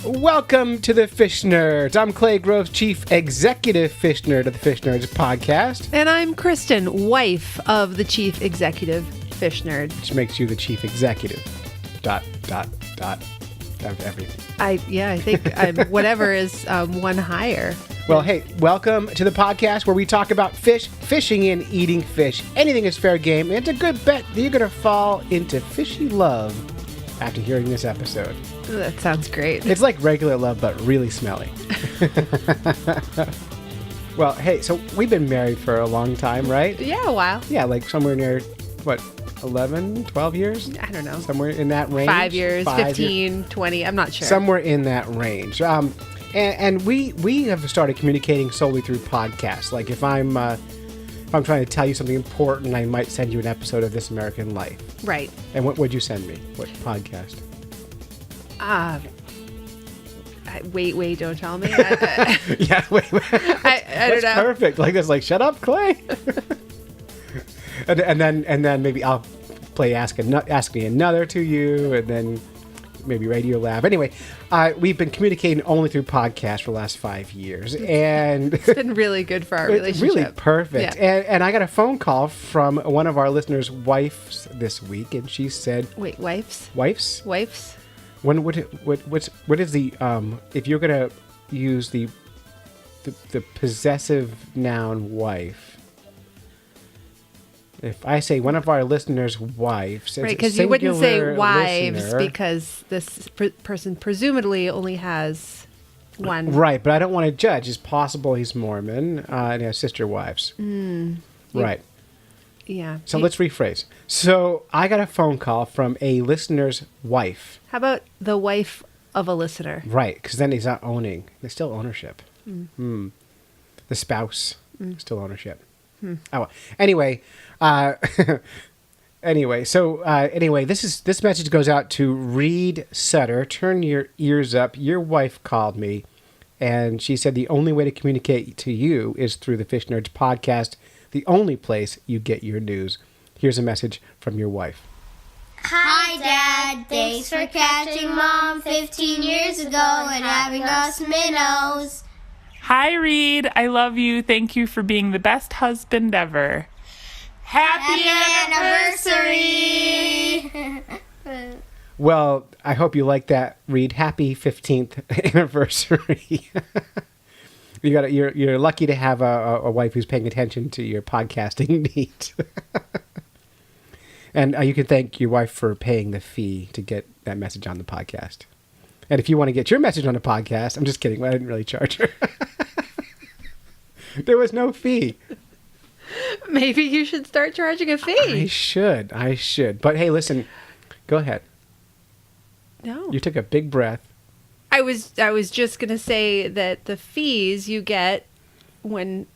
Welcome to the Fish Nerds. I'm Clay Groves, Chief Executive Fish Nerd of the Fish Nerds podcast. And I'm Kristen, wife of the Chief Executive Fish Nerd. Which makes you the Chief Executive. Of everything. I think whatever is one higher. Well, hey, welcome to the podcast where we talk about fish, fishing, and eating fish. Anything is fair game, and it's a good bet that you're going to fall into fishy love after hearing this episode. Ooh, that sounds great. It's like regular love, but really smelly. Well, hey, so we've been married for a long time, right? Yeah, a while. Yeah, like somewhere near, 11, 12 years? I don't know. Somewhere in that range? 5 years, 15, 20, I'm not sure. Somewhere in that range. And we have started communicating solely through podcasts. Like if I'm trying to tell you something important, I might send you an episode of This American Life. Right. And what would you send me? What podcast? Wait, don't tell me. Yeah, wait. I don't know. Perfect. Like this, like, shut up, Clay. and then maybe I'll play Ask Me Another to you, and then maybe Radio Lab. Anyway, we've been communicating only through podcasts for the last 5 years, and it's been really good for our relationship. Really perfect. Yeah. And I got a phone call from one of our listeners' wives this week, and she said, "Wait, wives? Wives? Wives? What is the if you're gonna use the possessive noun wife? If I say one of our listeners' wives, right? Because you wouldn't say wives listener, because this person presumably only has one. Right, but I don't want to judge. It's possible he's Mormon and has sister wives. Right. Yeah. So let's rephrase. So I got a phone call from a listener's wife. How about the wife of a listener? Right, because then he's not owning. There's still ownership. The spouse, still ownership. Oh, anyway. This message goes out to Reed Sutter. Turn your ears up. Your wife called me, and she said the only way to communicate to you is through the Fish Nerds podcast, the only place you get your news. Here's a message from your wife. Hi, Dad. Thanks for catching Mom 15 years ago and having us minnows. Hi, Reed. I love you. Thank you for being the best husband ever. Happy anniversary! Well, I hope you like that, Reed. Happy 15th anniversary. You're lucky to have a wife who's paying attention to your podcasting needs. And you can thank your wife for paying the fee to get that message on the podcast. And if you want to get your message on the podcast, I'm just kidding. I didn't really charge her. There was no fee. Maybe you should start charging a fee. I should. But hey, listen, go ahead. No. You took a big breath. I was just going to say that the fees you get when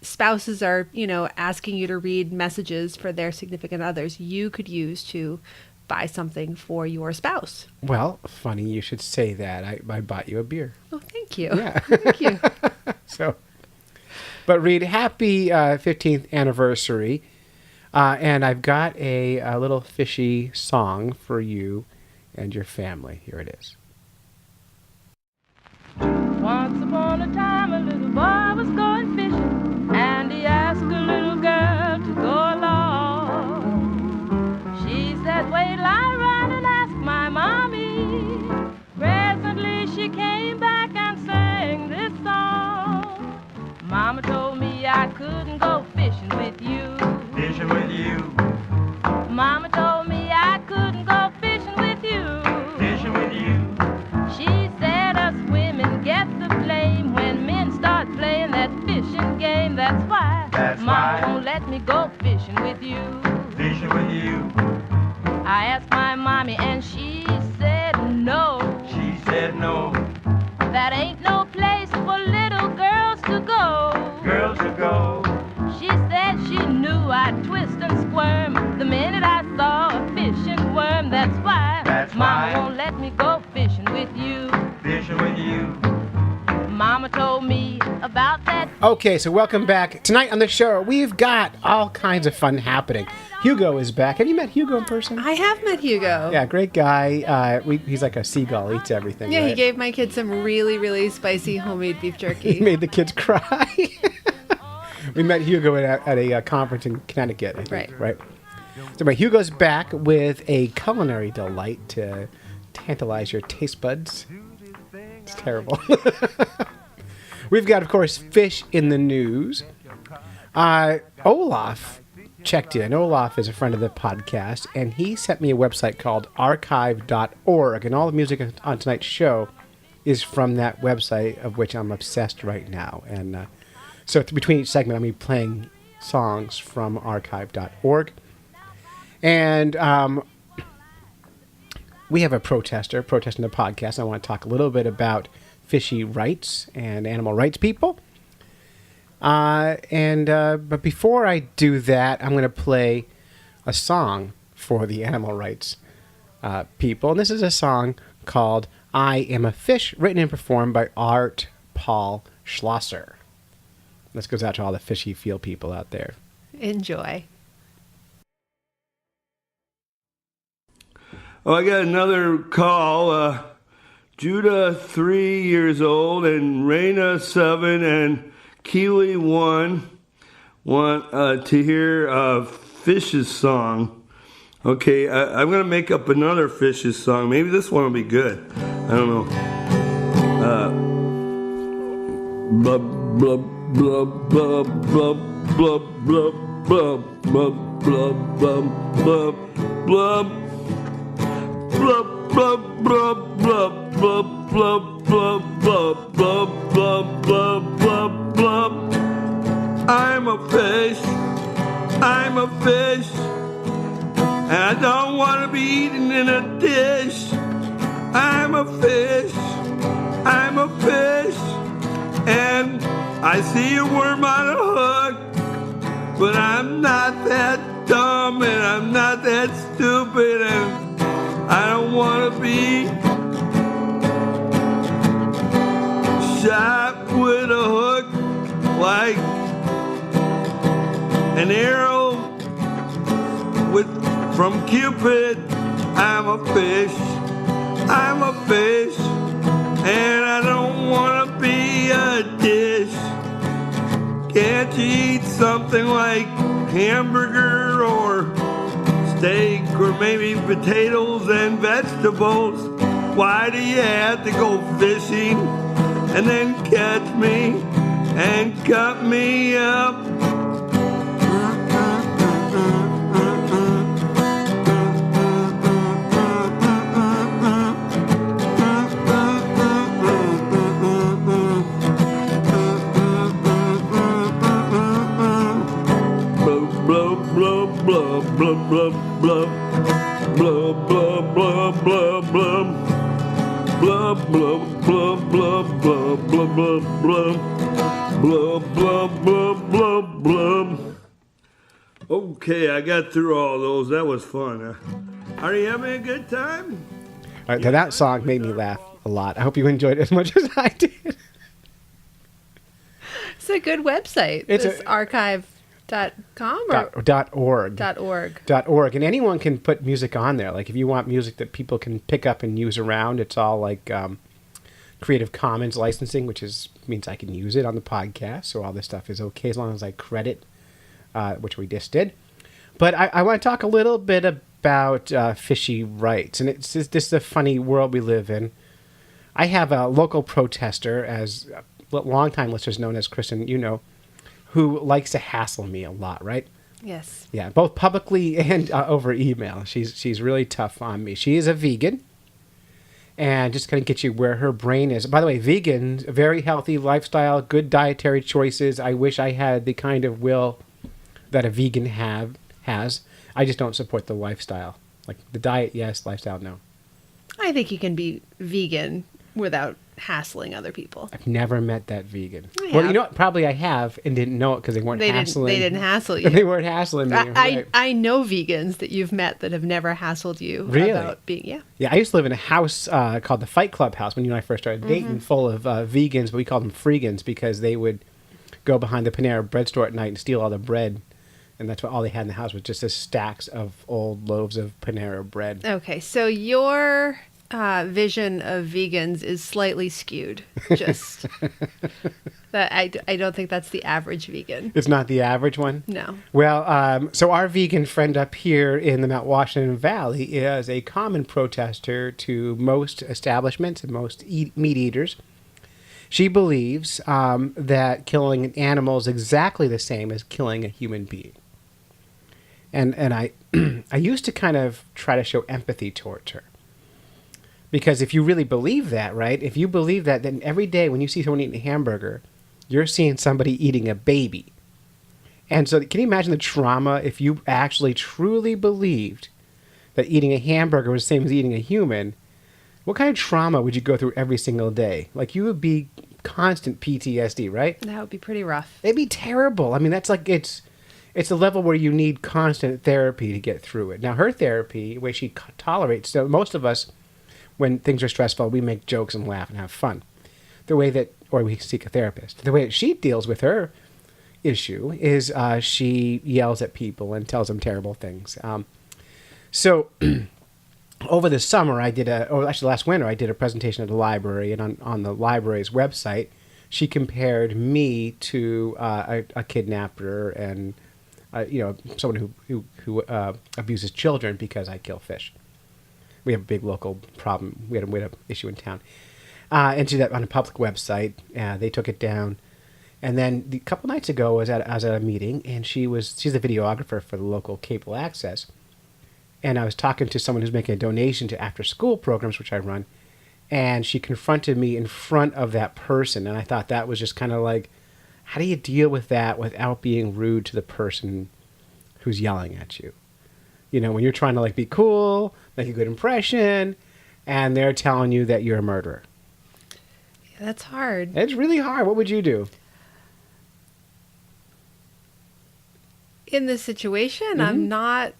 spouses are, asking you to read messages for their significant others, you could use to buy something for your spouse. Well, funny you should say that. I bought you a beer. Oh, thank you. Yeah. Thank you. But Reed, happy 15th anniversary. And I've got a little fishy song for you and your family. Here it is. Once upon a time, a little boy was going fishing, and he asked a little girl to go along. She said, wait, I run and ask my mommy. Presently she came back and sang this song. Mama told me I couldn't go fishing with you. Fishing with you. Mama told me I couldn't go fishing with you. Fishing with you. She said us women get the blame when men start playing that fishing game. That's why Mama won't let me go fishing with you. Fishing with you. I asked my mommy and she said no. She said no. That ain't no place for little girls to go. Girls to go. She said she knew I'd twist and squirm the minute I saw a fishing worm. That's why Mama won't let me go fishing with you. Fishing with you. Mama told me about that. Okay, so welcome back. Tonight on the show, we've got all kinds of fun happening. Hugo is back. Have you met Hugo in person? I have met Hugo. Yeah, great guy. He's like a seagull, eats everything. Yeah, right? he gave my kids some really, really spicy homemade beef jerky. He made the kids cry. We met Hugo at a conference in Connecticut, I think, right? So Hugo's back with a culinary delight to tantalize your taste buds. It's terrible. We've got, of course, fish in the news. Olaf checked in. Olaf is a friend of the podcast, and he sent me a website called archive.org, and all the music on tonight's show is from that website, of which I'm obsessed right now. And so between each segment, I'm going to be playing songs from archive.org. And we have a protester protesting the podcast. I want to talk a little bit about Fishy Rights and animal rights people. But before I do that, I'm going to play a song for the animal rights people. And this is a song called I Am a Fish, written and performed by Art Paul Schlosser. This goes out to all the fishy feel people out there. Enjoy. Oh, I got another call. Judah, 3 years old, and Raina, 7, and Keely, 1, want to hear Fish's song. Okay, I'm going to make up another Fish's song. Maybe this one will be good. I don't know. Blub, blub, blub, blub, blub, blub, blub, blub, blub, blub, blub, blub, blub. Blub, blub, blub, blub, blub, blub, blub, blub, blub, blub, blub, blub, blub. I'm a fish, and I don't want to be eaten in a dish. I'm a fish, and I see a worm on a hook, but I'm not that dumb, and I'm not that stupid, and I don't want to be shot with a hook like an arrow from Cupid. I'm a fish, and I don't want to be a dish. Can't you eat something like hamburger or steak or maybe potatoes and vegetables? Why do you have to go fishing and then catch me and cut me up? Blub, blub, blub, blub, blub, blub, blub, blub, blub, blub, blub, blub, blub, blub, blub, blub, blub, blub, blub, blub. Okay, I got through all those. That was fun. Are you having a good time? All right, now that song made me laugh a lot. I hope you enjoyed it as much as I did. It's a good website. It's archive.com or .org, and anyone can put music on there. Like if you want music that people can pick up and use around, it's all like Creative Commons licensing, which means I can use it on the podcast. So all this stuff is okay as long as I credit, which we just did. But I want to talk a little bit about Fishy Rights, and it's just this is a funny world we live in. I have a local protester, as longtime listeners known as Kristen, who likes to hassle me a lot, right? Yes. Yeah, both publicly and over email. She's really tough on me. She is a vegan, and just going to get you where her brain is. By the way, vegan, very healthy lifestyle, good dietary choices. I wish I had the kind of will that a vegan has. I just don't support the lifestyle. Like the diet, yes, lifestyle, no. I think you can be vegan without hassling other people. I've never met that vegan. I Well, you have. know what? Probably I have and didn't know it because they weren't hassling. They didn't hassle you. They weren't hassling me. Right. I know vegans that you've met that have never hassled you Really? about being, yeah. Yeah, I used to live in a house called the Fight Club house when you and I first started dating, full of vegans, but we called them freegans because they would go behind the Panera bread store at night and steal all the bread. And that's what all they had in the house was just this stacks of old loaves of Panera bread. Okay, so your vision of vegans is slightly skewed. Just that I don't think that's the average vegan. It's not the average one? No. Well, so our vegan friend up here in the Mount Washington Valley is a common protester to most establishments and most meat eaters. She believes that killing an animal is exactly the same as killing a human being. And I I used to kind of try to show empathy towards her. Because if you really believe that, right? If you believe that, then every day when you see someone eating a hamburger, you're seeing somebody eating a baby. And so can you imagine the trauma if you actually truly believed that eating a hamburger was the same as eating a human? What kind of trauma would you go through every single day? Like, you would be constant PTSD, right? That would be pretty rough. It'd be terrible. I mean, that's like, it's a level where you need constant therapy to get through it. Now, her therapy, the way she tolerates, so most of us, when things are stressful, we make jokes and laugh and have fun. The way that, or we seek a therapist. The way that she deals with her issue is she yells at people and tells them terrible things. So over the summer, last winter, I did a presentation at the library, and on the library's website, she compared me to a kidnapper and someone who abuses children because I kill fish. We have a big local problem. We had an issue in town. And she did that on a public website. They took it down. And then a couple nights ago, I was at a meeting, and she's the videographer for the local cable access. And I was talking to someone who's making a donation to after-school programs, which I run. And she confronted me in front of that person. And I thought that was just kind of like, how do you deal with that without being rude to the person who's yelling at you? You know, when you're trying to like be cool, make a good impression, and they're telling you that you're a murderer. Yeah, that's hard. It's really hard. What would you do? In this situation, I'm not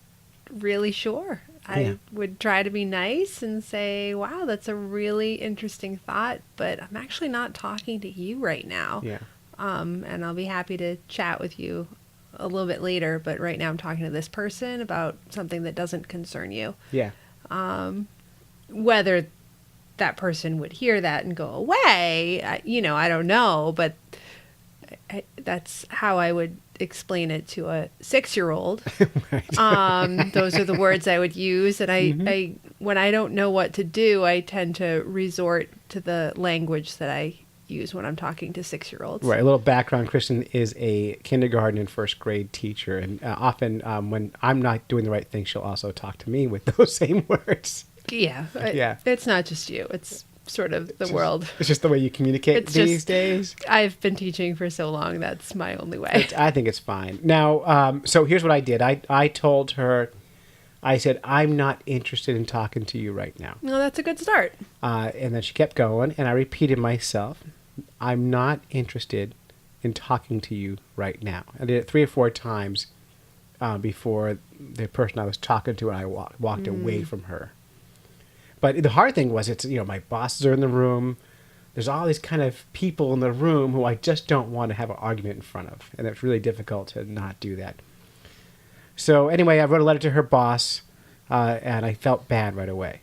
really sure. I would try to be nice and say, wow, that's a really interesting thought, but I'm actually not talking to you right now. Yeah. And I'll be happy to chat with you a little bit later, but right now I'm talking to this person about something that doesn't concern you. Yeah. Whether that person would hear that and go away, I don't know, but that's how I would explain it to a 6-year-old. Right. Those are the words I would use. And I when I don't know what to do, I tend to resort to the language that I use when I'm talking to 6-year-olds. Right. A little background. Kristen is a kindergarten and first grade teacher. And often when I'm not doing the right thing, she'll also talk to me with those same words. Yeah. Yeah. It's not just you. It's sort of the world. It's just the way you communicate these days. I've been teaching for so long. That's my only way. I think it's fine. Now, so here's what I did. I told her, I said, I'm not interested in talking to you right now. Well, that's a good start. And then she kept going, and I repeated myself, I'm not interested in talking to you right now. I did it 3 or 4 times before the person I was talking to and I walked away from her. But the hard thing was, my bosses are in the room. There's all these kind of people in the room who I just don't want to have an argument in front of. And it's really difficult to not do that. So anyway, I wrote a letter to her boss, and I felt bad right away.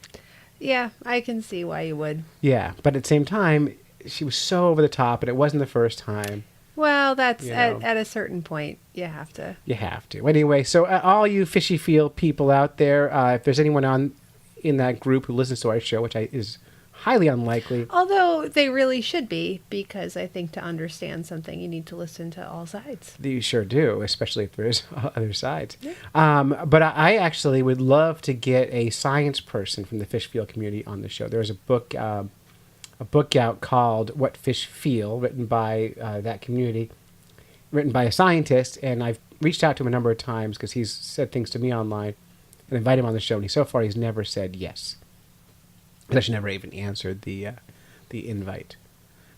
Yeah, I can see why you would. Yeah, but at the same time, she was so over the top, and it wasn't the first time. Well, that's at a certain point, you have to. You have to. Anyway, so all you Fishy Feel people out there, if there's anyone in that group who listens to our show, which is highly unlikely. Although they really should be, because I think to understand something, you need to listen to all sides. You sure do, especially if there's other sides. Yeah. But I actually would love to get a science person from the Fish Feel community on the show. There's a book out called What Fish Feel, written by that community, written by a scientist, and I've reached out to him a number of times because he's said things to me online and invited him on the show, and so far he's never said yes. He's actually never even answered the the invite.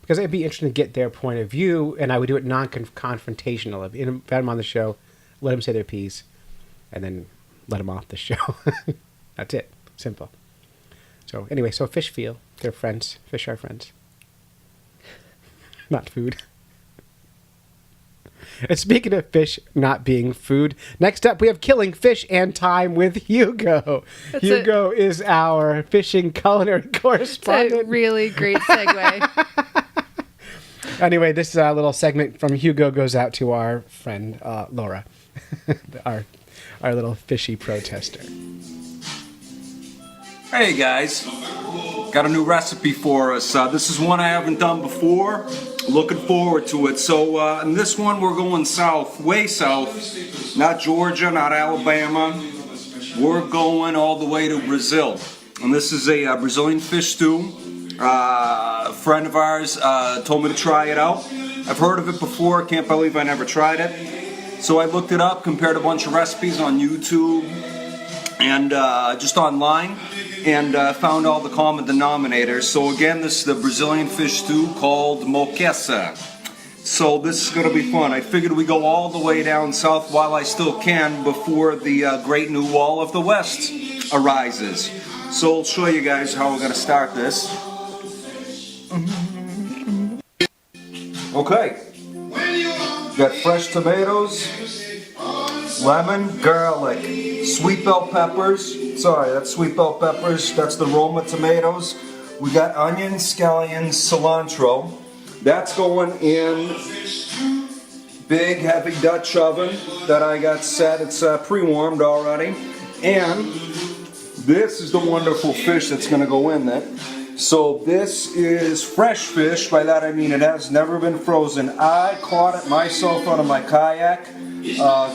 Because it'd be interesting to get their point of view, and I would do it non-confrontational. If invite them on the show, let them say their piece, and then let them off the show. That's it. Simple. So anyway, so fish feel. They're friends. Fish are friends. Not food. And speaking of fish not being food, next up we have Killing Fish and Time with Hugo. Hugo is our fishing culinary correspondent. It's a really great segue. Anyway, this little segment from Hugo goes out to our friend Laura, our little fishy protester. Hey guys, got a new recipe for us. This is one I haven't done before. Looking forward to it. So in this one we're going south, way south, not Georgia, not Alabama. We're going all the way to Brazil. And this is a Brazilian fish stew. A friend of ours told me to try it out. I've heard of it before, can't believe I never tried it. So I looked it up, compared a bunch of recipes on YouTube and just online, and found all the common denominators. So again, this is the Brazilian fish stew called moqueca. So this is going to be fun. I figured we go all the way down south while I still can before the great new wall of the West arises. So I'll show you guys how we're going to start this. Okay, got fresh tomatoes, lemon, garlic, sweet bell peppers. Sorry, that's sweet bell peppers. That's the Roma tomatoes. We got onions, scallions, cilantro. That's going in big, heavy Dutch oven that I got set. It's pre-warmed already. And this is the wonderful fish that's going to go in there. So this is fresh fish. By that I mean it has never been frozen. I caught it myself out of my kayak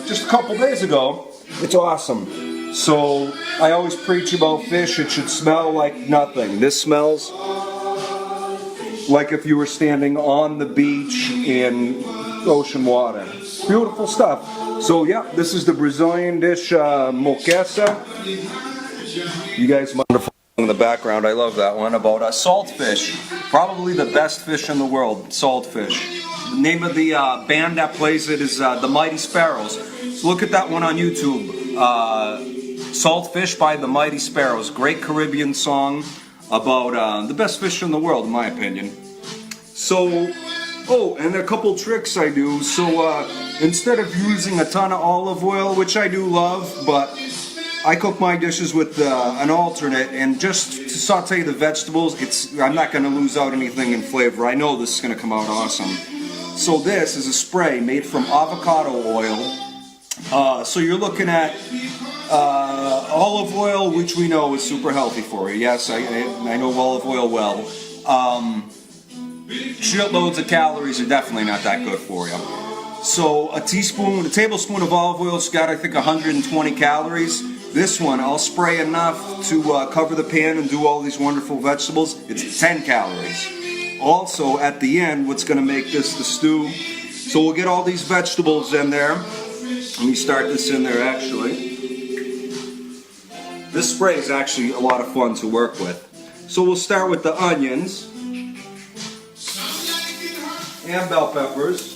just a couple days ago. It's awesome. So I always preach about fish. It should smell like nothing. This smells like if you were standing on the beach in ocean water. Beautiful stuff. So yeah, this is the Brazilian dish moqueca. You guys wonderful. In the background, I love that one, about saltfish. Probably the best fish in the world, saltfish. The name of the band that plays it is the Mighty Sparrows. So look at that one on YouTube. Saltfish by the Mighty Sparrows. Great Caribbean song about the best fish in the world, in my opinion. So, oh, and a couple tricks I do. So instead of using a ton of olive oil, which I do love, but I cook my dishes with an alternate, and just to saute the vegetables, I'm not going to lose out anything in flavor. I know this is going to come out awesome. So this is a spray made from avocado oil. So you're looking at olive oil, which we know is super healthy for you. Yes, I know olive oil well. Shitloads of calories are definitely not that good for you. So a tablespoon of olive oil's got, I think, 120 calories. This one, I'll spray enough to cover the pan and do all these wonderful vegetables. It's 10 calories. Also, at the end, what's going to make this the stew. So we'll get all these vegetables in there. Let me start this in there, actually. This spray is actually a lot of fun to work with. So we'll start with the onions and bell peppers.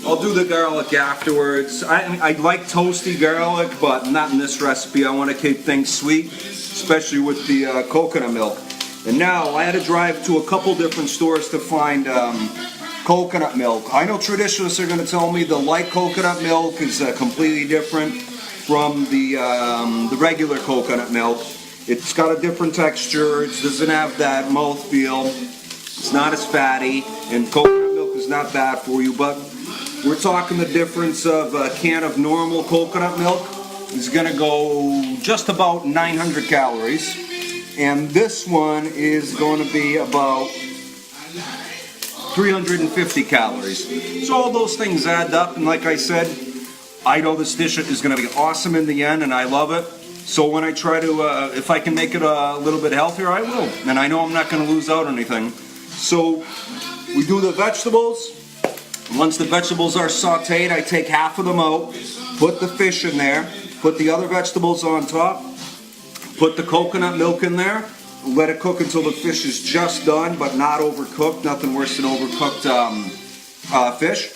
I'll do the garlic afterwards. I like toasty garlic, but not in this recipe. I want to keep things sweet, especially with the coconut milk. And now I had to drive to a couple different stores to find coconut milk. I know traditionalists are going to tell me the light coconut milk is completely different from the regular coconut milk. It's got a different texture. It doesn't have that mouthfeel. It's not as fatty, and coconut milk is not bad for you, but we're talking the difference of a can of normal coconut milk is going to go just about 900 calories. And this one is going to be about 350 calories. So all those things add up, and like I said, I know this dish is going to be awesome in the end, and I love it. So when I try to, if I can make it a little bit healthier, I will. And I know I'm not going to lose out on anything. So we do the vegetables. Once the vegetables are sauteed, I take half of them out, put the fish in there, put the other vegetables on top, Put the coconut milk in there. Let it cook until the fish is just done, but not overcooked. Nothing worse than overcooked fish.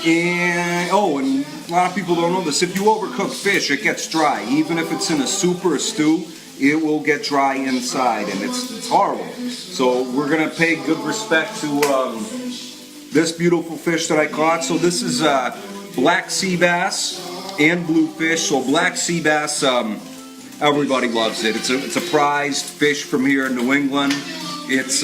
And and a lot of people don't know this. If you overcook fish, it gets dry. Even if it's in a soup or a stew, it will get dry inside, and it's horrible. So we're gonna pay good respect to this beautiful fish that I caught. So this is black sea bass and bluefish. So black sea bass, everybody loves it. It's a prized fish from here in New England. It's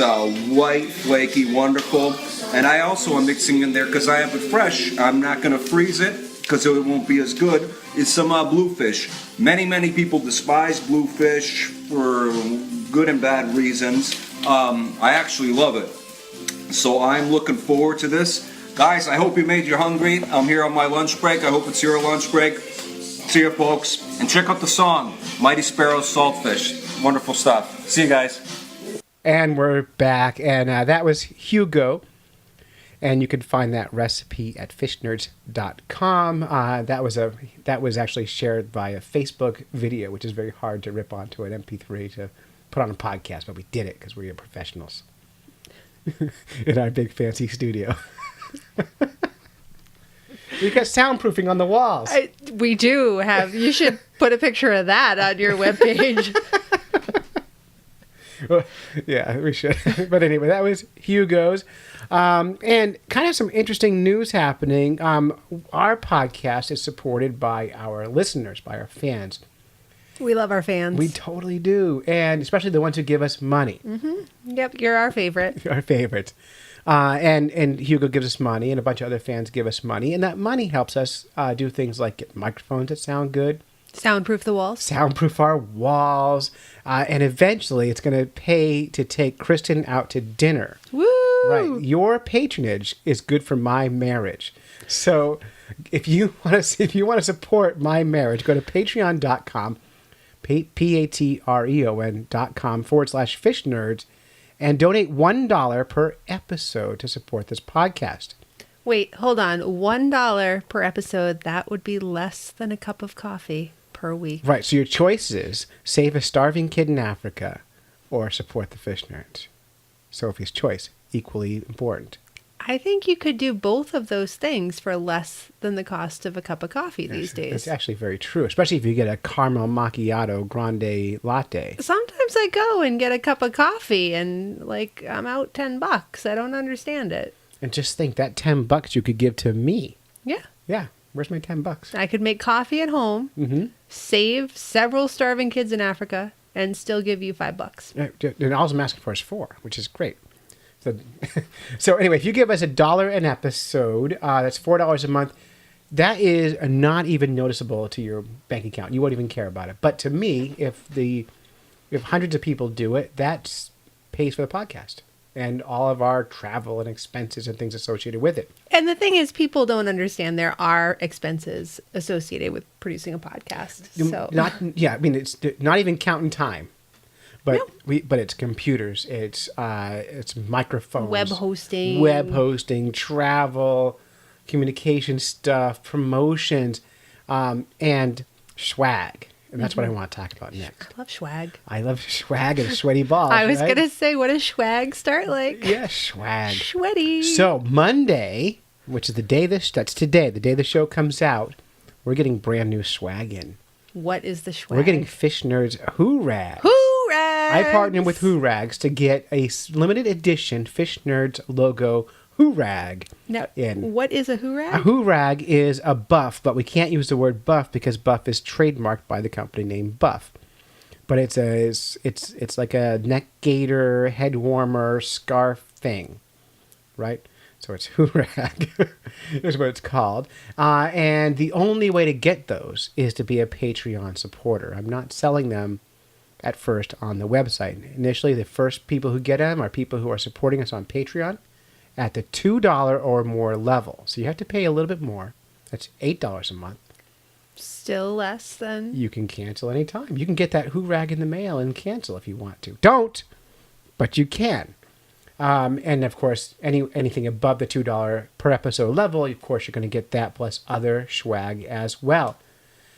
white, flaky, wonderful. And I also am mixing in there, because I have it fresh, I'm not going to freeze it because it won't be as good, is some bluefish. Many people despise bluefish for good and bad reasons. I actually love it. So I'm looking forward to this. Guys, I hope you made you hungry. I'm here on my lunch break. I hope it's your lunch break. See you, folks. And check out the song, Mighty Sparrow's Saltfish. Wonderful stuff. See you guys. And we're back. And that was Hugo. And you can find that recipe at fishnerds.com. That was actually shared via Facebook video, which is very hard to rip onto an MP3 to put on a podcast, but we did it because we are professionals in our big fancy studio. We got soundproofing on the walls. We do have. You should put a picture of that on your webpage. Well, yeah, we should. But anyway, that was Hugo's. And kind of some interesting news happening. Our podcast is supported by our listeners, by our fans. We love our fans. We totally do. And especially the ones who give us money. Mm-hmm. Yep, you're our favorite. Our favorite. And Hugo gives us money, and a bunch of other fans give us money. And that money helps us do things like get microphones that sound good. Soundproof the walls. Soundproof our walls. And eventually it's going to pay to take Kristen out to dinner. Woo! Right. Your patronage is good for my marriage. So if you want to support my marriage, go to patreon.com, patreon.com/fishnerds, and donate $1 per episode to support this podcast. Wait, hold on. $1 per episode. That would be less than a cup of coffee per week. Right. So your choice is save a starving kid in Africa or support the Fish Nerds. Sophie's choice, equally important. I think you could do both of those things for less than the cost of a cup of coffee these days. That's actually very true, especially if you get a caramel macchiato grande latte. Sometimes I go and get a cup of coffee and, I'm out $10. I don't understand it. And just think, that $10 you could give to me. Yeah. Yeah. Where's my $10? I could make coffee at home, save several starving kids in Africa, and still give you $5. And all I'm asking for is $4, which is great. So anyway, if you give us $1 an episode, that's $4 a month. That is not even noticeable to your bank account. You won't even care about it. But to me, if hundreds of people do it, that pays for the podcast and all of our travel and expenses and things associated with it. And the thing is, people don't understand there are expenses associated with producing a podcast. So it's not even counting time. But no. But it's computers, it's microphones, web hosting, travel, communication stuff, promotions, and swag. And that's what I want to talk about next. I love swag. I love swag and sweaty balls. I was going to say, what does swag start like? Yeah, swag. Sweaty. So Monday, which is that's today, the day the show comes out, we're getting brand new swag in. What is the swag? We're getting Fish Nerds Who Rags. Who Rags! I partnered with Who Rags to get a limited edition Fish Nerds logo Who Rag. Now, what is a Who Rag? A Who Rag is a buff, but we can't use the word buff because buff is trademarked by the company named Buff. But it's like a neck gaiter, head warmer, scarf thing, right? So it's Who Rag is what it's called. And the only way to get those is to be a Patreon supporter. I'm not selling them at first on the website. Initially, the first people who get them are people who are supporting us on Patreon at the $2 or more level. So you have to pay a little bit more. That's $8 a month. Still less than... You can cancel anytime. You can get that Who Rag in the mail and cancel if you want to. Don't, but you can. And of course, anything above the $2 per episode level, of course, you're going to get that plus other swag as well.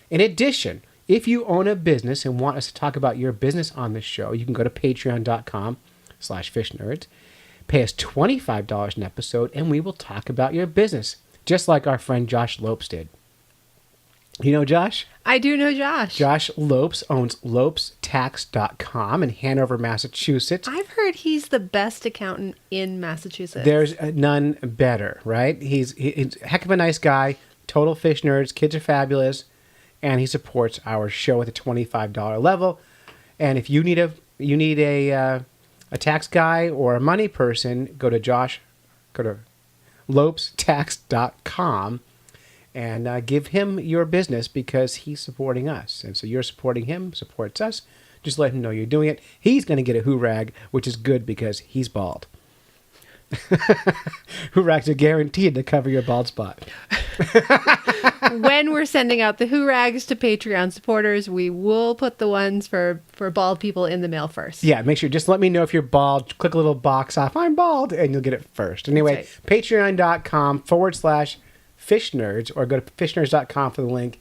In addition, If you own a business and want us to talk about your business on the show, you can go to patreon.com/fishnerds. Pay us $25 an episode, and we will talk about your business, just like our friend Josh Lopes did. You know Josh? I do know Josh. Josh Lopes owns lopestax.com in Hanover, Massachusetts. I've heard he's the best accountant in Massachusetts. There's none better, right? He's a heck of a nice guy, total fish nerds, kids are fabulous, and he supports our show at the $25 level. And if you need a tax guy or a money person, go to lopestax.com and give him your business because he's supporting us. And so you're supporting him, supports us. Just let him know you're doing it. He's going to get a hoorag, which is good because he's bald. Hoораgs are guaranteed to cover your bald spot. When we're sending out the hoораgs to Patreon supporters, we will put the ones for bald people in the mail first. Yeah, make sure. Just let me know if you're bald. Click a little box off, I'm bald, and you'll get it first. Anyway, patreon.com/fishnerds, or go to fishnerds.com for the link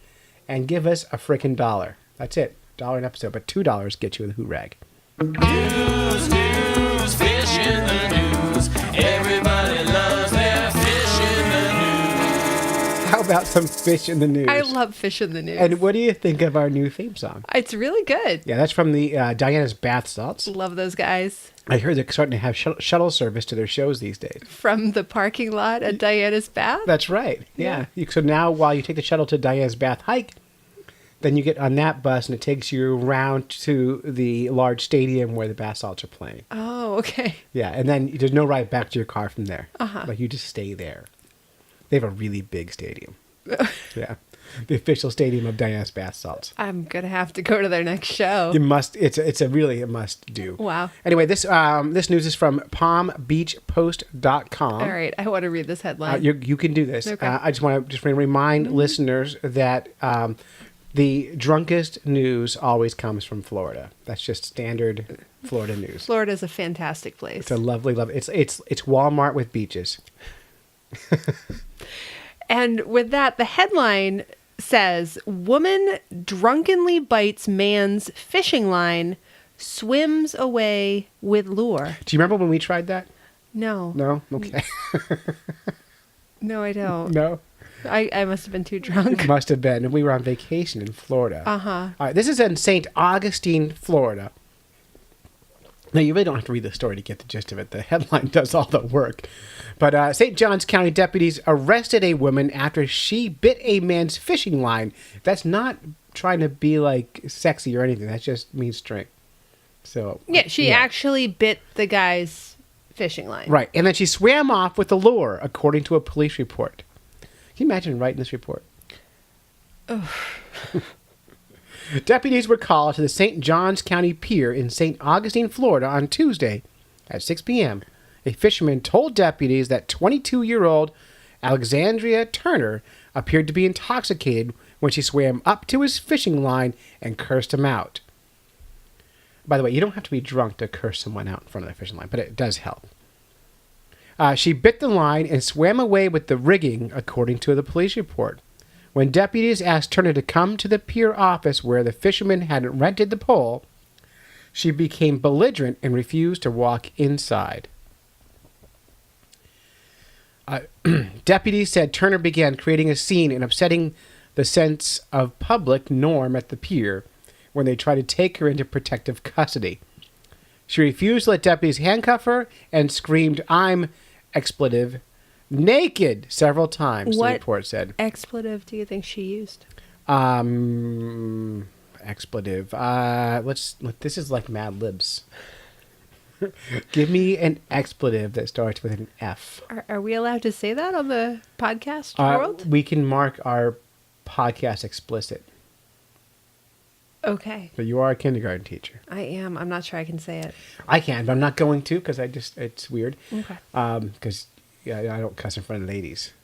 and give us a frickin' $1. That's it. $1 an episode, but $2 get you the hoorag. News, fish in the news. Everybody loves their fish in the news. How about some fish in the news? I love fish in the news. And what do you think of our new theme song? It's really good. Yeah, that's from the Diana's Bath Salts. Love those guys. I heard they're starting to have shuttle service to their shows these days. From the parking lot at Diana's Bath? That's right. Yeah. So now while you take the shuttle to Diana's Bath hike, then you get on that bus and it takes you around to the large stadium where the Bath Salts are playing. Oh, okay. Yeah, and then there's no ride back to your car from there. Uh-huh. Like you just stay there. They have a really big stadium. Yeah. The official stadium of Diana's Bath Salts. I'm going to have to go to their next show. You must. It's a really a must do. Wow. Anyway, this news is from palmbeachpost.com. All right, I want to read this headline. You can do this. Okay. I just want to remind listeners that the drunkest news always comes from Florida. That's just standard Florida news. Florida's a fantastic place. It's a lovely. It's Walmart with beaches. And with that, the headline says, "Woman drunkenly bites man's fishing line, swims away with lure." Do you remember when we tried that? No. No? Okay. No, I don't. No? I must have been too drunk. Must have been. We were on vacation in Florida. Uh-huh. All right, this is in St. Augustine, Florida. Now, you really don't have to read the story to get the gist of it. The headline does all the work. But St. Johns County deputies arrested a woman after she bit a man's fishing line. That's not trying to be, like, sexy or anything. That just means string. So Yeah, she actually bit the guy's fishing line. Right. And then she swam off with the lure, according to a police report. Can you imagine writing this report? Deputies were called to the St. Johns County Pier in St. Augustine, Florida on Tuesday at 6 p.m. A fisherman told deputies that 22-year-old Alexandria Turner appeared to be intoxicated when she swam up to his fishing line and cursed him out. By the way, you don't have to be drunk to curse someone out in front of their fishing line, but it does help. She bit the line and swam away with the rigging, according to the police report. When deputies asked Turner to come to the pier office where the fisherman had rented the pole, she became belligerent and refused to walk inside. Deputies said Turner began creating a scene and upsetting the sense of public norm at the pier when they tried to take her into protective custody. She refused to let deputies handcuff her and screamed, "I'm expletive naked," several times, the report said. Expletive do you think she used? Expletive. This is like Mad Libs. Give me an expletive that starts with an F. Are we allowed to say that on the podcast world? We can mark our podcast explicit. Okay. But you are a kindergarten teacher. I am. I'm not sure I can say it. I can, but I'm not going to because it's weird. Okay. Because I don't cuss in front of ladies.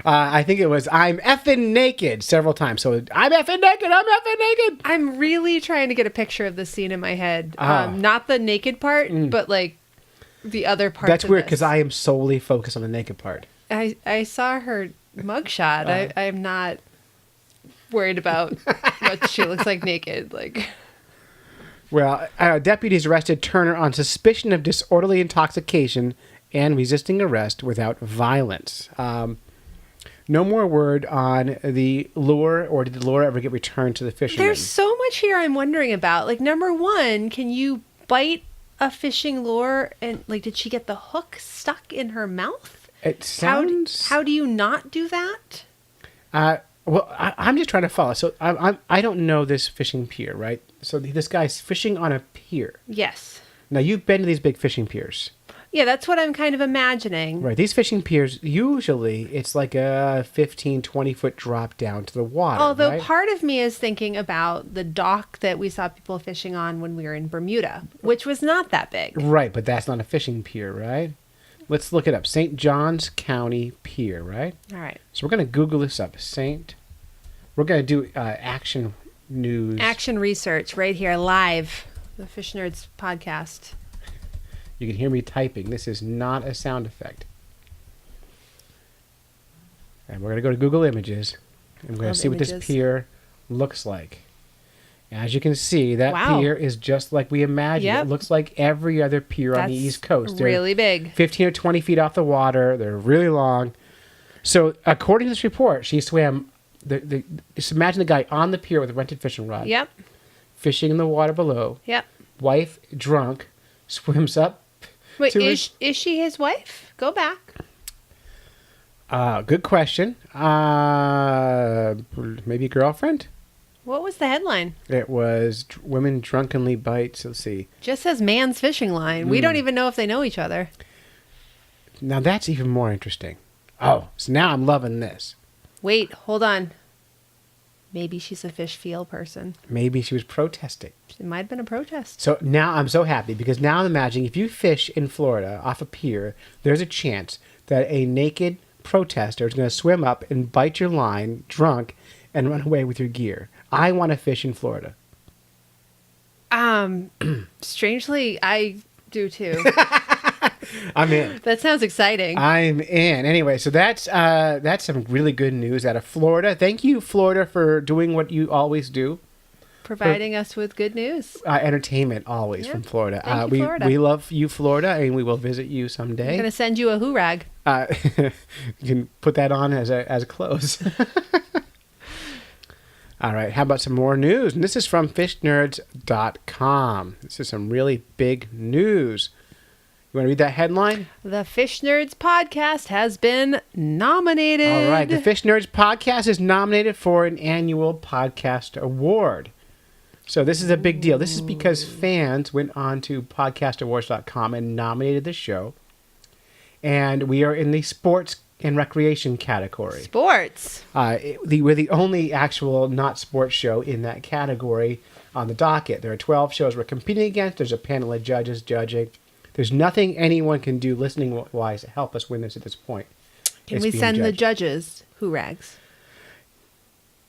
I think it was "I'm effing naked" several times. So I'm effing naked. I'm effing naked. I'm really trying to get a picture of the scene in my head. Not the naked part, but like the other part. That's weird because I am solely focused on the naked part. I saw her mugshot. I'm not. worried about what she looks like naked. Like, Well, deputies arrested Turner on suspicion of disorderly intoxication and resisting arrest without violence. No more word on the lure, or did the lure ever get returned to the fishermen? there's so much here I'm wondering about. Like, number one, can you bite a fishing lure? And, like, did she get the hook stuck in her mouth? It sounds... How do you not do that? Well, I'm just trying to follow. So I don't know this fishing pier, right? So this guy's fishing on a pier. Yes. Now, you've been to these big fishing piers. Yeah, that's what I'm kind of imagining. Right. These fishing piers, usually, it's like a 15, 20-foot drop down to the water, Although right? part of me is thinking about the dock that we saw people fishing on when we were in Bermuda, which was not that big. Right, but that's not a fishing pier, right? Let's look it up. St. Johns County Pier, right? All right. So we're going to Google this up. We're going to do Action News. Action research right here, live. The Fish Nerds podcast. You can hear me typing. This is not a sound effect. And we're going to go to Google Images. And we're going Love to see what this images. pier looks like. As you can see, that Wow. pier is just like we imagined. Yep. It looks like every other pier on the That's East Coast. They're really big. 15 or 20 feet off the water. They're really long. So, according to this report, she swam... just imagine the guy on the pier with a rented fishing rod. Yep. Fishing in the water below. Yep. Wife, drunk, swims up. Wait, to is she his wife? Go back. Good question. Maybe girlfriend? What was the headline? It was women drunkenly bites. Let's see. Just says man's fishing line. We don't even know if they know each other. Now that's even more interesting. Oh, so now I'm loving this. Wait, hold on. Maybe she's a fish feel person. Maybe she was protesting. It might have been a protest. So now I'm so happy because now I'm imagining if you fish in Florida off a pier, there's a chance that a naked protester is going to swim up and bite your line drunk and run away with your gear. I want to fish in Florida. Strangely, I do too. I'm in. That sounds exciting. I'm in. Anyway, so that's some really good news out of Florida. Thank you, Florida, for doing what you always do. Providing us with good news. Entertainment always from Florida. Thank you, Florida. We love you, Florida, and we will visit you someday. I'm going to send you a hoorag. You can put that on as a close. All right, how about some more news? And this is from fishnerds.com. This is some really big news. You want to read that headline? The Fish Nerds podcast has been nominated. All right, the Fish Nerds podcast is nominated for an annual podcast award. So this is a big deal. This is because fans went on to podcastawards.com and nominated the show. And we are in the sports and recreation category. Sports. We're the only actual not sports show in that category on the docket. There are 12 shows we're competing against. There's a panel of judges judging. There's nothing anyone can do listening-wise to help us win this at this point. Can It's we being send the judged. judges hoораgs?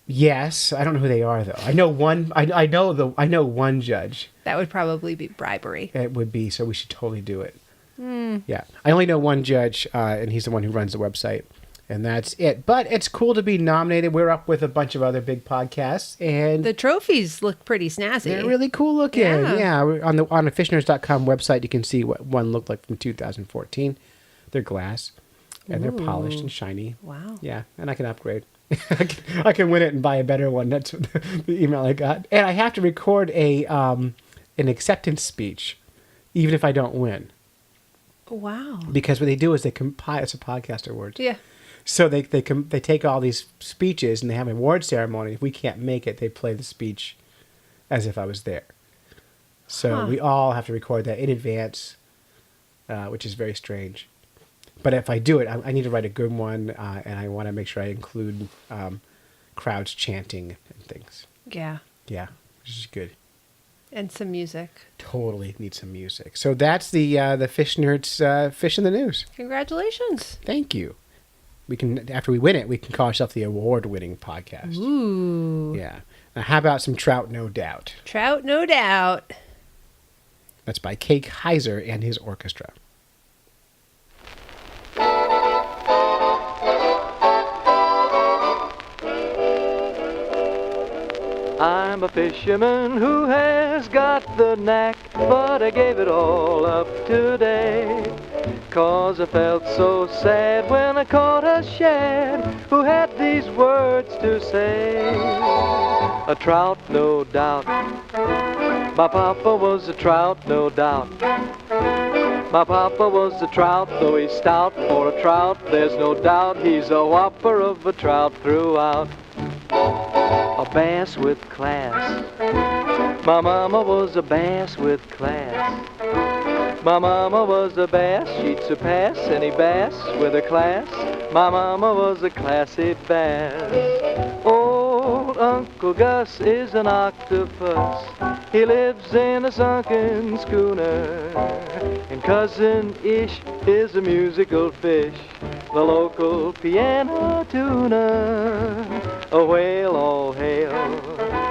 Yes, I don't know who they are though. I know one. I know one judge. That would probably be bribery. It would be, so we should totally do it. Yeah, I only know one judge, and he's the one who runs the website, and that's it. But it's cool to be nominated. We're up with a bunch of other big podcasts, and The trophies look pretty snazzy. they're really cool looking. Yeah. We're on the fishnerds.com website, you can see what one looked like from 2014. They're glass, and they're polished and shiny. Wow. Yeah, and I can upgrade. I can win it and buy a better one. That's the email I got. And I have to record an acceptance speech, even if I don't win. Wow. Because what they do is they compile. It's a podcast awards. Yeah. So they take all these speeches and they have an award ceremony. If we can't make it, they play the speech as if I was there. So we all have to record that in advance, which is very strange. But if I do it, I need to write a good one, and I want to make sure I include crowds chanting and things. Yeah. Yeah, which is good. And some music. Totally need some music. So that's the Fish Nerds Fish in the News. Congratulations. Thank you. We can, after we win it, we can call ourselves the award-winning podcast. Ooh. Yeah. Now, how about some Trout, No Doubt? Trout, no doubt. That's by Kay Heiser and his orchestra. I'm a fisherman who has got the knack, but I gave it all up today. 'Cause I felt so sad when I caught a shad who had these words to say. A trout, no doubt. My papa was a trout, no doubt. My papa was a trout, though he's stout for a trout. There's no doubt he's a whopper of a trout throughout. A bass with class. My mama was a bass with class. My mama was a bass, she'd surpass any bass with a class. My mama was a classy bass. Old Uncle Gus is an octopus. He lives in a sunken schooner. And Cousin Ish is a musical fish, the local piano tuner. A whale, all hail.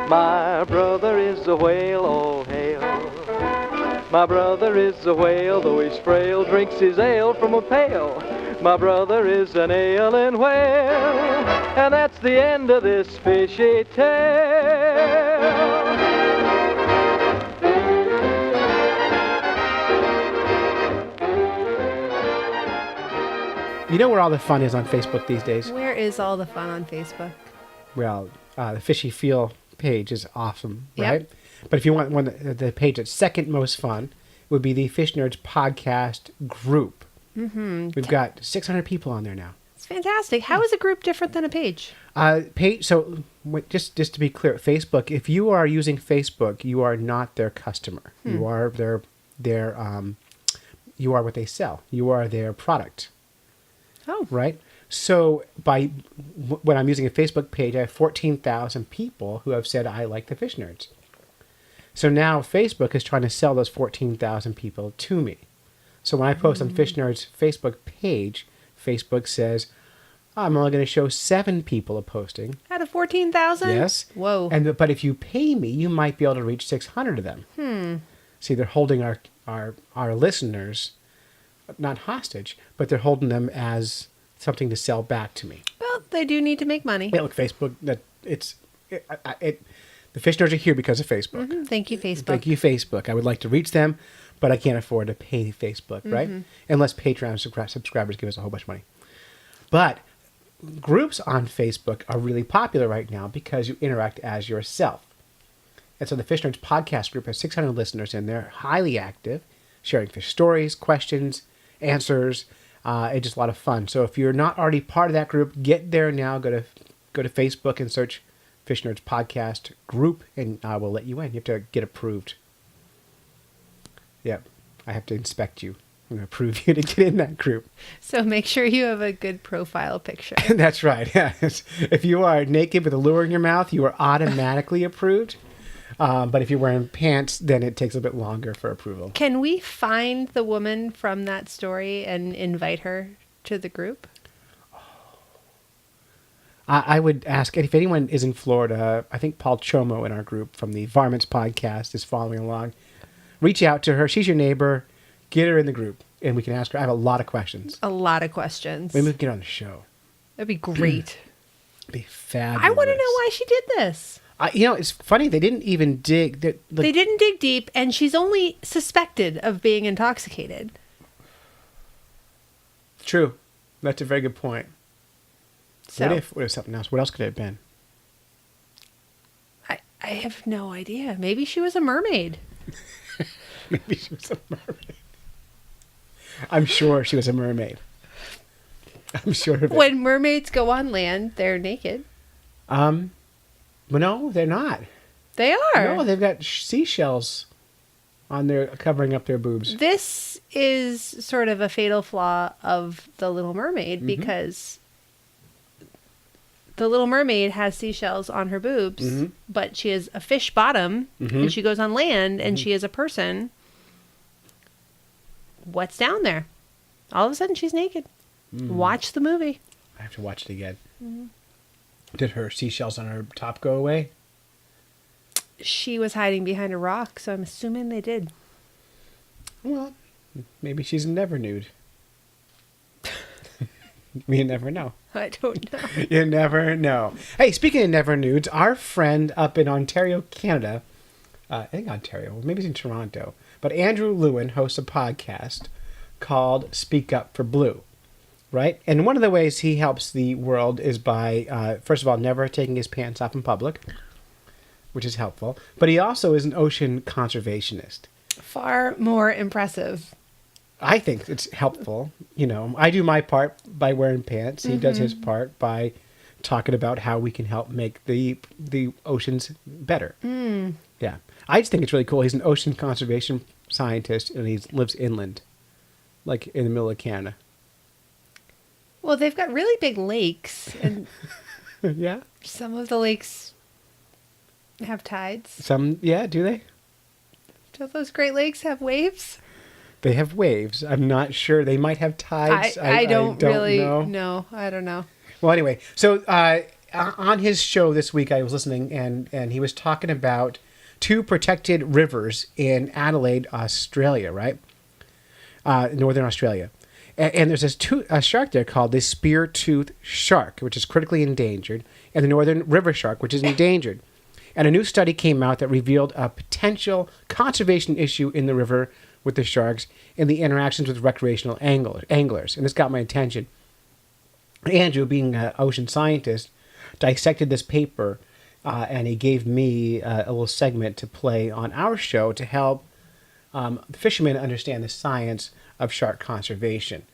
My brother is a whale, all hail. My brother is a whale, though he's frail, drinks his ale from a pail. My brother is an ailing whale, and that's the end of this fishy tale. You know where all the fun is on Facebook these days? Where is all the fun on Facebook? Well, the Fishy Feel page is awesome, Yep. right? But if you want one, the page that's second most fun would be the Fish Nerds podcast group. Mm-hmm. We've got 600 people on there now. It's fantastic. How is a group different than a page? Page. So just to be clear, Facebook. If you are using Facebook, you are not their customer. You are their you are what they sell. You are their product. Oh, Right. So when I'm using a Facebook page, I have 14,000 people who have said I like the Fish Nerds. So now Facebook is trying to sell those 14,000 people to me. So when I post on Fish Nerds Facebook page, Facebook says, I'm only going to show 7 people a posting. out of 14,000? Yes. Whoa. But if you pay me, you might be able to reach 600 of them. See, they're holding our listeners not hostage, but they're holding them as something to sell back to me. Well, they do need to make money. Yeah, look, Facebook. The Fish Nerds are here because of Facebook. Thank you, Facebook. Thank you, Facebook. I would like to reach them, but I can't afford to pay Facebook, right? Unless Patreon subscribers give us a whole bunch of money. But groups on Facebook are really popular right now because you interact as yourself. And so the Fish Nerds podcast group has 600 listeners in there, highly active, sharing fish stories, questions, answers. It's just a lot of fun. So if you're not already part of that group, get there now. Go to Facebook and search Fish Nerds podcast group, and I will let you in. You have to get approved. Yep, I have to inspect you. I'm going to approve you to get in that group. So make sure you have a good profile picture. That's right. Yeah. If you are naked with a lure in your mouth, you are automatically approved. But if you're wearing pants, then it takes a bit longer for approval. Can we find the woman from that story and invite her to the group? I would ask if anyone is in Florida. I think Paul Chomo in our group from the Varmints podcast is following along. Reach out to her. She's your neighbor. Get her in the group, and we can ask her. I have a lot of questions. A lot of questions. Maybe we can get on the show. That'd be great. It'd be fabulous. I want to know why she did this. It's funny. They didn't even dig. They didn't dig deep, and she's only suspected of being intoxicated. True. That's a very good point. So What if something else? What else could it have been? I have no idea. Maybe she was a mermaid. Maybe she was a mermaid. I'm sure she was a mermaid. I'm sure of it. When mermaids go on land, they're naked. But no, they're not. They are. No, they've got seashells on their covering up their boobs. This is sort of a fatal flaw of The Little Mermaid because The Little Mermaid has seashells on her boobs, but she has a fish bottom, and she goes on land, and she is a person. What's down there? All of a sudden, she's naked. Watch the movie. I have to watch it again. Did her seashells on her top go away? She was hiding behind a rock, so I'm assuming they did. Well, maybe she's never nude. We never know. I don't know. You never know. Hey, speaking of never nudes, our friend up in Ontario, Canada, I think Ontario, maybe it's in Toronto, but Andrew Lewin hosts a podcast called Speak Up for Blue, right? And one of the ways he helps the world is by, first of all, never taking his pants off in public, which is helpful. But he also is an ocean conservationist. Far more impressive. I think it's helpful. You know, I do my part by wearing pants. He does his part by talking about how we can help make the oceans better. Yeah. I just think it's really cool. He's an ocean conservation scientist, and he lives inland, like in the middle of Canada. Well, they've got really big lakes, and Yeah. some of the lakes have tides. Some, yeah, do they? Do those Great Lakes have waves? They have waves. I'm not sure. They might have tides. I don't really know. know. I don't know. Well, anyway, so on his show this week, I was listening, and he was talking about 2 protected rivers in Adelaide, Australia, right? Northern Australia. And there's a shark there called the spear-toothed shark, which is critically endangered, and the northern river shark, which is endangered. And a new study came out that revealed a potential conservation issue in the river with the sharks and the interactions with recreational anglers. And this got my attention. Andrew, being an ocean scientist, dissected this paper, and he gave me a little segment to play on our show to help fishermen understand the science of shark conservation.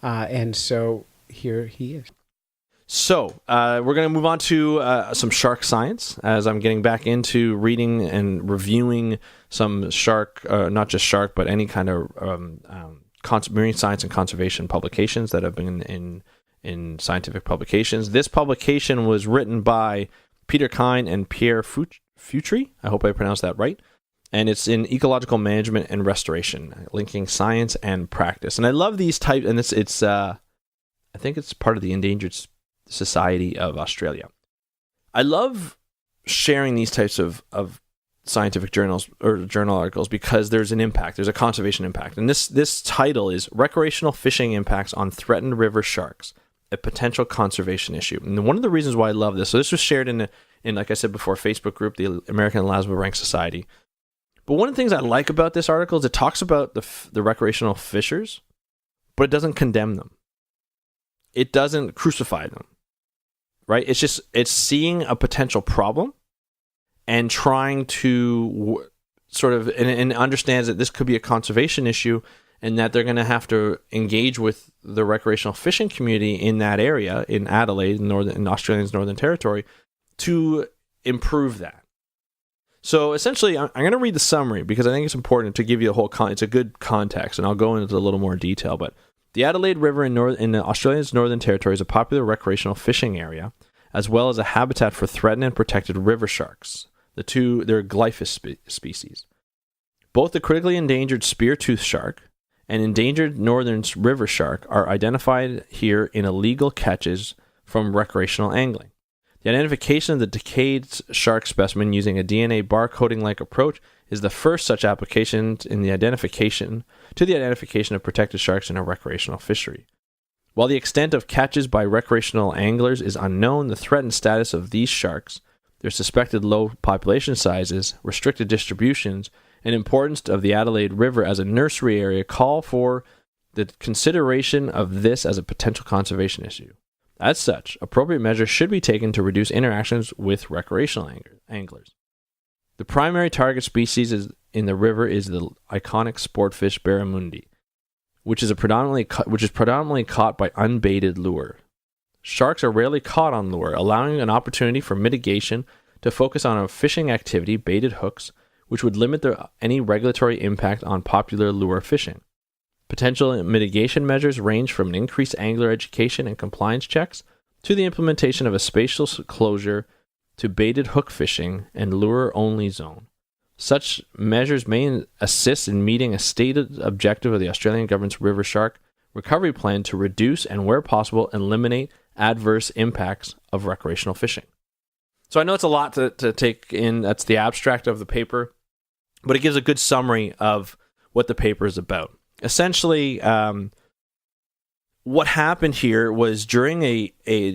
And so here he is. So we're going to move on to some shark science, as I'm getting back into reading and reviewing some shark, not just shark, but any kind of marine science and conservation publications that have been in scientific publications. This publication was written by Peter Kine and Pierre Futri. I hope I pronounced that right. And it's in Ecological Management and Restoration, linking science and practice. And I love these types, and it's I think it's part of the Endangered Society of Australia. I love sharing these types of scientific journals or journal articles because there's an impact. There's a conservation impact. And this title is Recreational Fishing Impacts on Threatened River Sharks, a Potential Conservation Issue. And one of the reasons why I love this, so this was shared in like I said before, Facebook group, the American Elasmo Rank Society. But one of the things I like about this article is it talks about the recreational fishers, but it doesn't condemn them. It doesn't crucify them, right? It's seeing a potential problem and trying to sort of, and understands that this could be a conservation issue and that they're going to have to engage with the recreational fishing community in that area, in Adelaide, in Australia's Northern Territory, to improve that. So essentially, I'm going to read the summary because I think it's important to give you it's a good context, and I'll go into a little more detail. But the Adelaide River in Australia's Northern Territory is a popular recreational fishing area, as well as a habitat for threatened and protected river sharks. They're glyphis species. Both the critically endangered spear-toothed shark and endangered northern river shark are identified here in illegal catches from recreational angling. The identification of the decayed shark specimen using a DNA barcoding-like approach is the first such application in the identification of protected sharks in a recreational fishery. While the extent of catches by recreational anglers is unknown, the threatened status of these sharks, their suspected low population sizes, restricted distributions, and importance of the Adelaide River as a nursery area call for the consideration of this as a potential conservation issue. As such, appropriate measures should be taken to reduce interactions with recreational anglers. The primary target species in the river is the iconic sportfish barramundi, which is predominantly caught by unbaited lure. Sharks are rarely caught on lure, allowing an opportunity for mitigation to focus on a fishing activity, baited hooks, which would limit any regulatory impact on popular lure fishing. Potential mitigation measures range from an increased angler education and compliance checks to the implementation of a spatial closure to baited hook fishing and lure-only zone. Such measures may assist in meeting a stated objective of the Australian government's river shark recovery plan to reduce and, where possible, eliminate adverse impacts of recreational fishing. So I know it's a lot to take in. That's the abstract of the paper, but it gives a good summary of what the paper is about. Essentially, what happened here was during a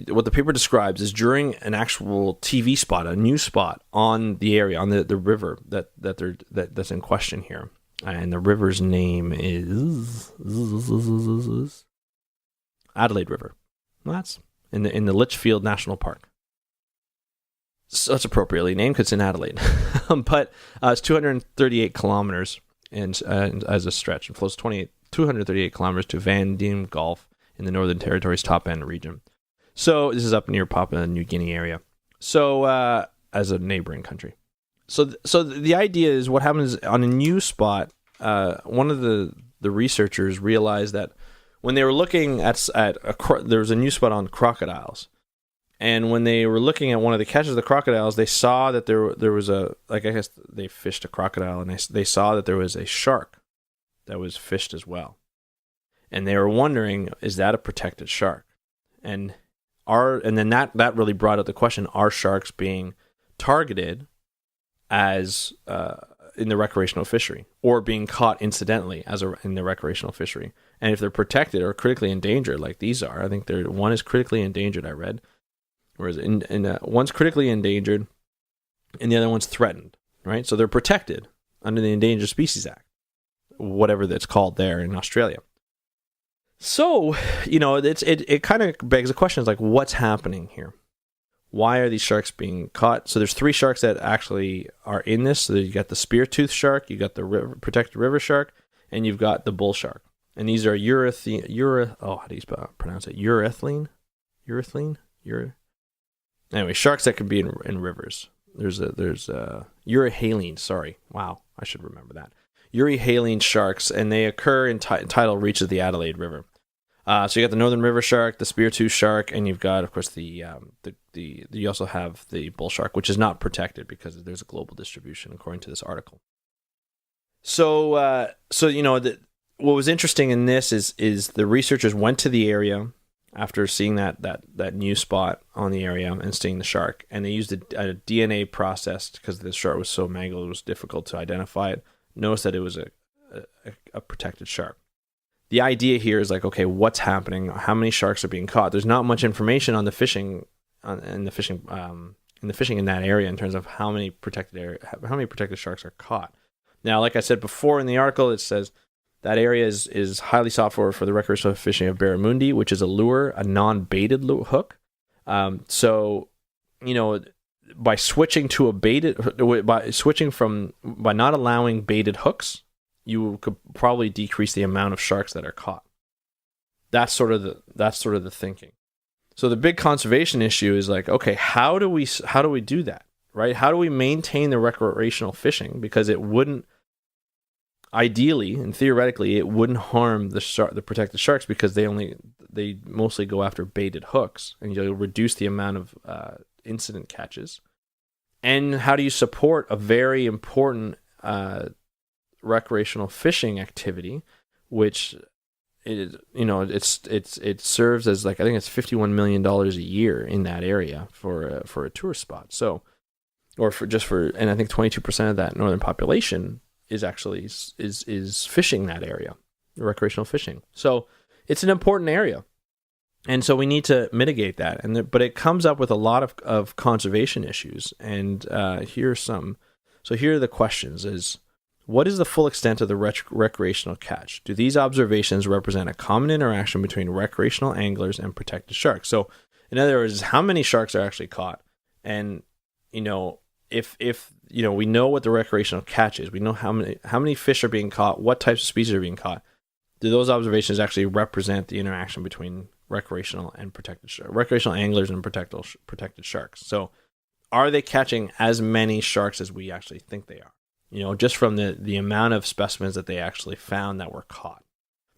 what the paper describes is during an actual TV spot, a news spot on the area, on the river that's in question here. And the river's name is Adelaide River. Well, that's in the Litchfield National Park. So it's appropriately named because it's in Adelaide. But it's 238 kilometers and as a stretch. It flows 238 kilometers to Van Diem Gulf in the Northern Territory's top end region. So this is up near Papua New Guinea area. So as a neighboring country. So the idea is what happens on a news spot. One of the researchers realized that when they were looking there was a news spot on crocodiles, and when they were looking at one of the catches of the crocodiles, they saw that there was I guess they fished a crocodile, and they saw that there was a shark that was fished as well, and they were wondering, is that a protected shark? And then that really brought up the question: are sharks being targeted as in the recreational fishery, or being caught incidentally in the recreational fishery? And if they're protected or critically endangered, like these are, I think one is critically endangered, I read, whereas one's critically endangered and the other one's threatened, right? So they're protected under the Endangered Species Act, whatever that's called there in Australia. So, it kind of begs the question, is like, what's happening here? Why are these sharks being caught? So there's 3 sharks that actually are in this. So you got the spear-toothed shark, you got the protected river shark, and you've got the bull shark. And these are how do you pronounce it? Anyway, sharks that can be in rivers. There's euryhaline. Sorry, wow, I should remember that. Euryhaline sharks, and they occur in tidal reaches of the Adelaide River. So you got the northern river shark, the spear-toothed shark, and you've got, of course, you also have the bull shark, which is not protected because there's a global distribution, according to this article. So what was interesting in this is the researchers went to the area after seeing that news spot on the area and seeing the shark, and they used a DNA process because the shark was so mangled, it was difficult to identify it. Noticed that it was a protected shark. The idea here is like, okay, what's happening? How many sharks are being caught? There's not much information on the fishing in the fishing in that area in terms of how many protected sharks are caught. Now, like I said before in the article, it says that area is highly sought for the recreational fishing of barramundi, which is a lure, a non-baited hook. So, by switching to by not allowing baited hooks, you could probably decrease the amount of sharks that are caught. That's sort of the thinking. So the big conservation issue is like, okay, how do we do that, right? How do we maintain the recreational fishing? Because it wouldn't, ideally and theoretically, it wouldn't harm the protected sharks because they mostly go after baited hooks, and you'll reduce the amount of incident catches. And how do you support a very important recreational fishing activity, which it serves as, like, I think it's $51 million a year in that area for a tourist spot. So, and I think 22% of that northern population is actually is fishing that area, recreational fishing. So it's an important area, and so we need to mitigate that. But it comes up with a lot of conservation issues, and here are the questions: is what is the full extent of the recreational catch? Do these observations represent a common interaction between recreational anglers and protected sharks? So, in other words, how many sharks are actually caught? And, if we know what the recreational catch is, we know how many fish are being caught, what types of species are being caught. Do those observations actually represent the interaction between recreational anglers and protected sharks? So, are they catching as many sharks as we actually think they are? Just from the amount of specimens that they actually found that were caught.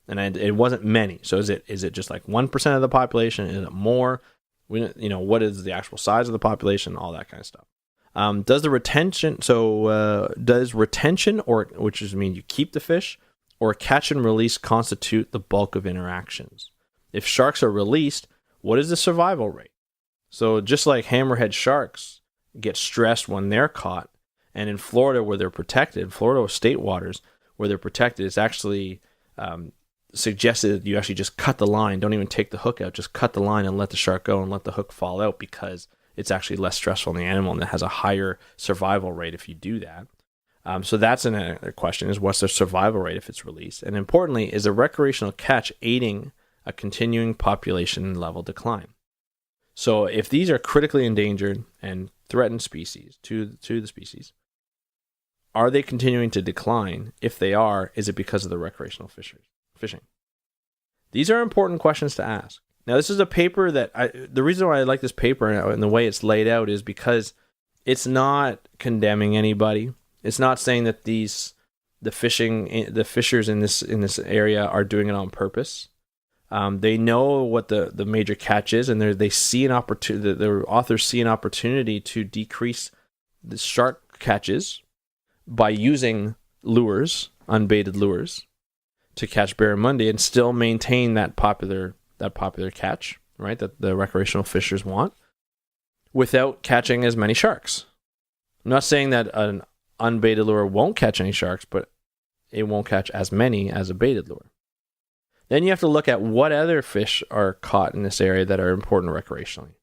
And it wasn't many. So is it just like 1% of the population? Is it more? What is the actual size of the population? All that kind of stuff. Does retention, or which is mean you keep the fish, or catch and release constitute the bulk of interactions? If sharks are released, what is the survival rate? So just like hammerhead sharks get stressed when they're caught, and in Florida where they're protected, Florida state waters where they're protected, it's actually suggested that you actually just cut the line. Don't even take the hook out. Just cut the line and let the shark go and let the hook fall out, because it's actually less stressful on the animal and it has a higher survival rate if you do that. So that's another question, is what's the survival rate if it's released? And importantly, is a recreational catch aiding a continuing population level decline? So if these are critically endangered and threatened species to the species, are they continuing to decline? If they are, is it because of the recreational fishing? These are important questions to ask. Now, this is a paper that the reason why I like this paper and the way it's laid out is because it's not condemning anybody. It's not saying that the fishers in this area are doing it on purpose. They know what the major catch is, and they see an opportunity. The authors see an opportunity to decrease the shark catches by using lures, unbaited lures, to catch barramundi and still maintain that popular catch, right? That the recreational fishers want, without catching as many sharks. I'm not saying that an unbaited lure won't catch any sharks, but it won't catch as many as a baited lure. Then you have to look at what other fish are caught in this area that are important recreationally,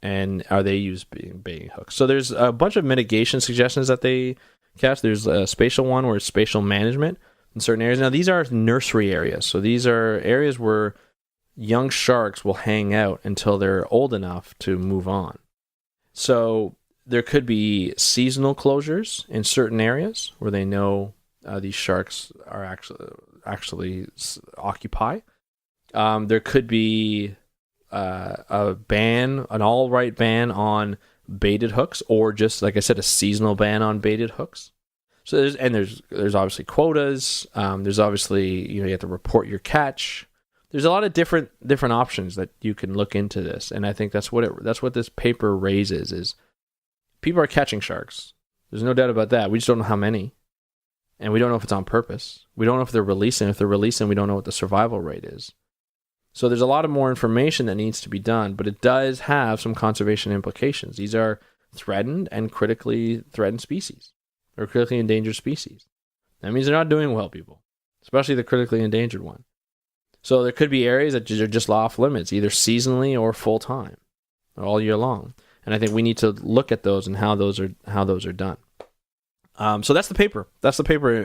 and are they used baiting hooks? So there's a bunch of mitigation suggestions that they catch. There's a spatial one where it's spatial management in certain areas. Now these are nursery areas, so these are areas where young sharks will hang out until they're old enough to move on. So there could be seasonal closures in certain areas where they know these sharks are actually occupy. There could be a ban, an all-right ban on baited hooks, or just, like I said, a seasonal ban on baited hooks. So there's obviously quotas. There's obviously, you have to report your catch. There's a lot of different options that you can look into this, and I think that's what this paper raises, is people are catching sharks. There's no doubt about that. We just don't know how many, and we don't know if it's on purpose. We don't know if they're releasing. If they're releasing, we don't know what the survival rate is. So there's a lot of more information that needs to be done, but it does have some conservation implications. These are threatened and critically threatened species, or critically endangered species. That means they're not doing well, people, especially the critically endangered one. So there could be areas that are just off limits, either seasonally or full time, all year long. And I think we need to look at those and how those are done. So that's the paper.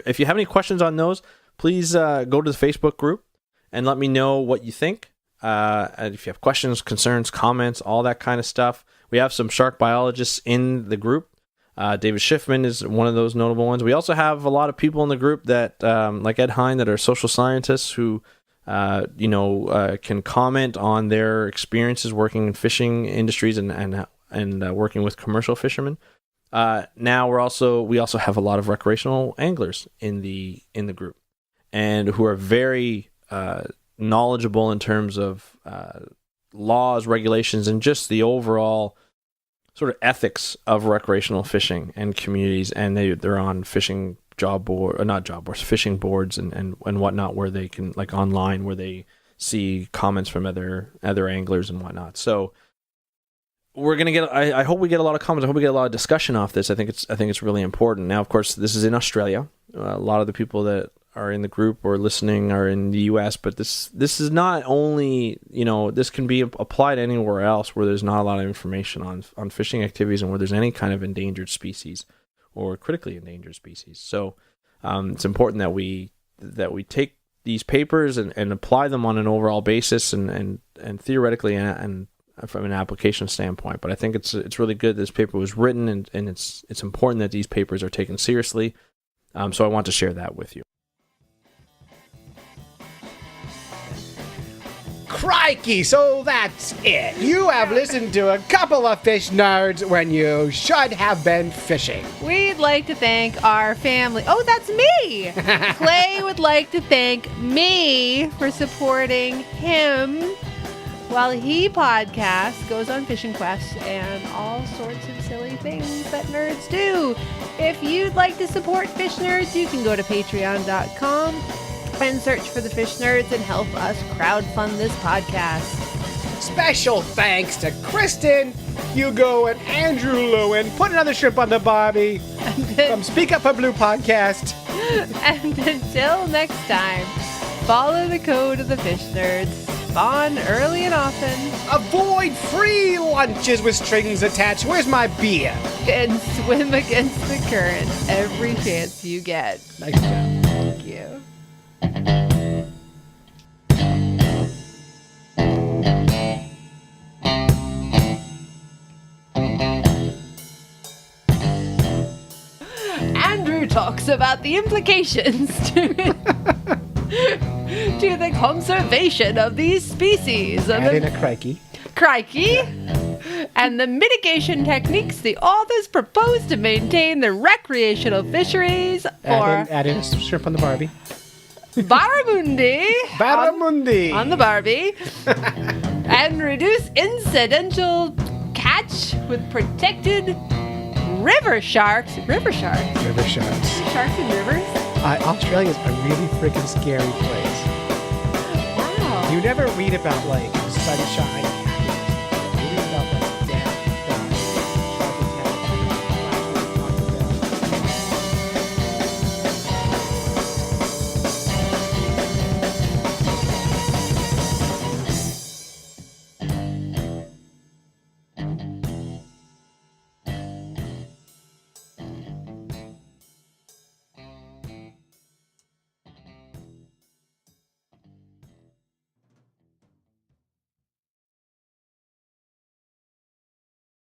If you have any questions on those, please go to the Facebook group and let me know what you think. And if you have questions, concerns, comments, all that kind of stuff. We have some shark biologists in the group. David Schiffman is one of those notable ones. We also have a lot of people in the group that, like Ed Hine, that are social scientists who can comment on their experiences working in fishing industries and working with commercial fishermen. Now we also have a lot of recreational anglers in the group, and who are very knowledgeable in terms of laws, regulations, and just the overall sort of ethics of recreational fishing and communities. And they're on fishing fishing boards and whatnot, where they can, like online, where they see comments from other anglers and whatnot. So we're gonna get. I hope we get a lot of comments. I hope we get a lot of discussion off this. I think it's really important. Now, of course, this is in Australia. A lot of the people that are in the group or listening are in the U.S., but this is not only, this can be applied anywhere else where there's not a lot of information on fishing activities and where there's any kind of endangered species or critically endangered species. So it's important that we take these papers and apply them on an overall basis and theoretically and from an application standpoint. But I think it's really good this paper was written, and it's important that these papers are taken seriously. So I want to share that with you. Crikey, so that's it. You have listened to a couple of fish nerds when you should have been fishing. We'd like to thank our family. Oh, that's me! Clay would like to thank me for supporting him while he podcasts, goes on fishing quests, and all sorts of silly things that nerds do. If you'd like to support Fish Nerds, you can go to patreon.com and search for the Fish Nerds and help us crowdfund this podcast. Special thanks to Kristen, Hugo, and Andrew Lewin. Put another shrimp on the barbie from Speak Up for Blue podcast. And until next time, Follow the code of the fish nerds. Spawn early and often. Avoid free lunches with strings attached. Where's my beer? And swim against the current every chance you get. Nice job. Thank you. Andrew talks about the implications to the conservation of these species. Add in a crikey. Crikey. And the mitigation techniques the authors propose to maintain the recreational fisheries for Add in a shrimp on the Barbie. Barramundi. Barramundi. On the Barbie. And reduce incidental catch with protected river sharks. River sharks? River sharks. Sharks in rivers? Australia's a really freaking scary place. Wow. You never read about, like, sunshine